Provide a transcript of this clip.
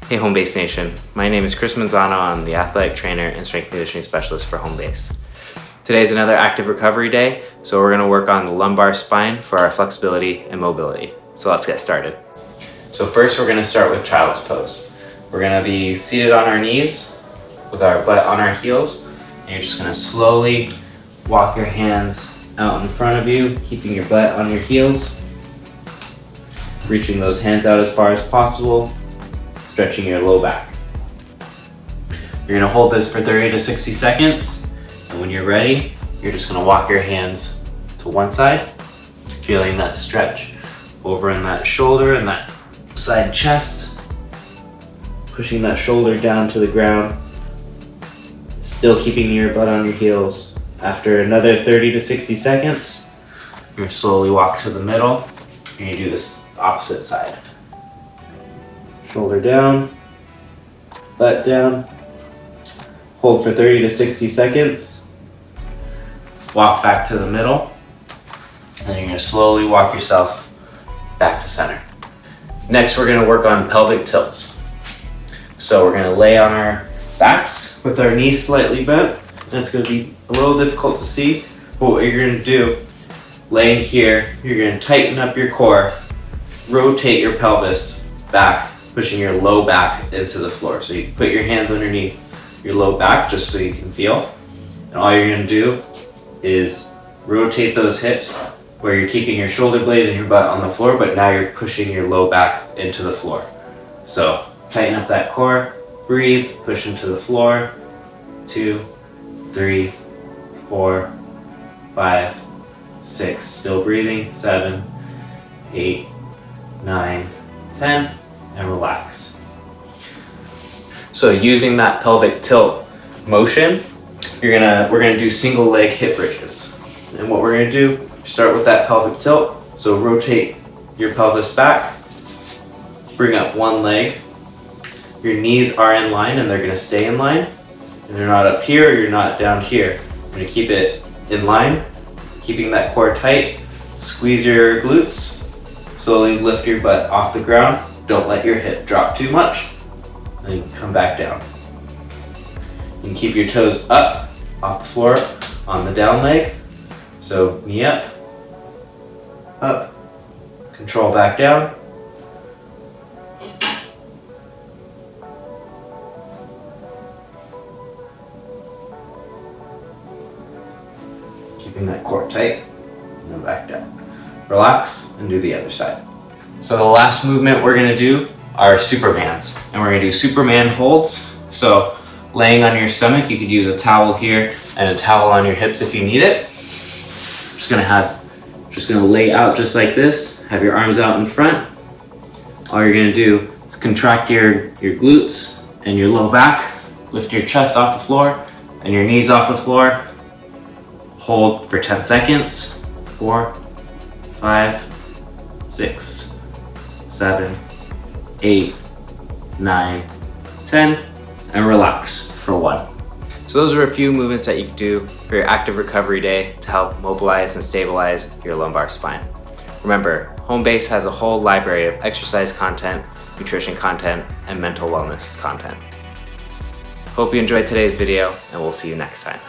Hey Home Base Nation, my name is Chris Manzano. I'm the athletic trainer and strength conditioning specialist for Home Base. Today's another active recovery day, so we're gonna work on the lumbar spine for our flexibility and mobility. So let's get started. So first we're gonna start with child's pose. We're gonna be seated on our knees with our butt on our heels, and you're just gonna slowly walk your hands out in front of you, keeping your butt on your heels, reaching those hands out as far as possible, stretching your low back. You're gonna hold this for 30 to 60 seconds, and when you're ready, you're just gonna walk your hands to one side, feeling that stretch over in that shoulder and that side chest, pushing that shoulder down to the ground, still keeping your butt on your heels. After another 30 to 60 seconds, you're gonna slowly walk to the middle, and you do this opposite side. Shoulder down, butt down, hold for 30 to 60 seconds, walk back to the middle, and then you're gonna slowly walk yourself back to center. Next, we're gonna work on pelvic tilts. So we're gonna lay on our backs with our knees slightly bent. And it's gonna be a little difficult to see, but what you're gonna do, laying here, you're gonna tighten up your core, rotate your pelvis back, pushing your low back into the floor. So you put your hands underneath your low back just so you can feel. And all you're gonna do is rotate those hips where you're keeping your shoulder blades and your butt on the floor, but now you're pushing your low back into the floor. So tighten up that core, breathe, push into the floor. 2, 3, 4, 5, 6, still breathing. 7, 8, 9, 10, and relax. So using that pelvic tilt motion, we're gonna do single leg hip bridges. And what we're gonna do, start with that pelvic tilt. So rotate your pelvis back, bring up one leg. Your knees are in line and they're gonna stay in line. And they're not up here, you're not down here. You're gonna keep it in line, keeping that core tight. Squeeze your glutes. Slowly lift your butt off the ground. Don't let your hip drop too much. And then come back down. You can keep your toes up off the floor on the down leg. So knee up, control back down. Keeping that core tight, and then back down. Relax and do the other side. So the last movement we're gonna do are Supermans, and we're gonna do Superman holds. So laying on your stomach, you could use a towel here and a towel on your hips if you need it. Just gonna lay out just like this, have your arms out in front. All you're gonna do is contract your glutes and your low back, lift your chest off the floor and your knees off the floor. Hold for 10 seconds. 4, 5, 6, 7, 8, 9, 10, and relax for 1. So those are a few movements that you can do for your active recovery day to help mobilize and stabilize your lumbar spine. Remember, Home Base has a whole library of exercise content, nutrition content, and mental wellness content. Hope you enjoyed today's video, and we'll see you next time.